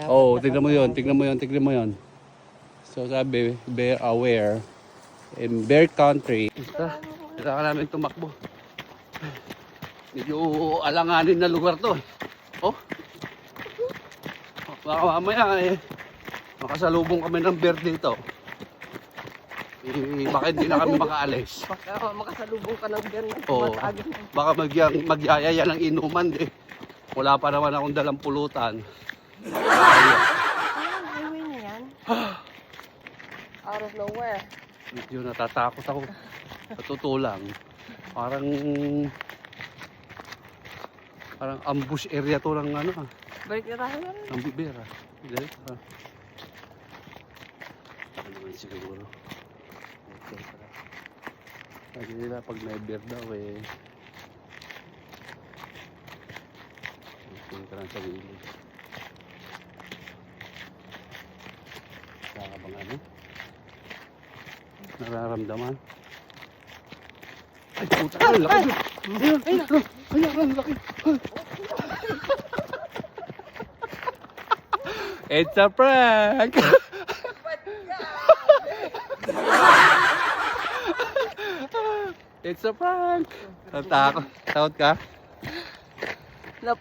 Oh, tignan mo yun, tignan mo yun, tignan mo yun. So sabi, bear aware. In bear country. Kailangan namin tumakbo. Medyo alanganin na lugar to. Oh. Baka mamaya makasalubong kami ng bear dito. Baka hindi na kami makaalis. Baka makasalubong ka ng bear na Oo. tumatagin. Baka magyayaya ng inuman eh. Wala pa naman akong dalang pulutan. Highway na yan. Out of nowhere. Medyo natatakot ako. Sa totoo lang. Parang ambush area to ng ano ah. Balik na tayo na rin. Ang bibera. Hindi. Ano naman siguro. Okay. Sabi nila pag may beer daw eh. Okay ka lang sa gilid. Saka bang ano? Nararamdaman? Ay puta! Ay laki! Ayun! Laki! It's a prank! It's a prank! Takot ka? Nap.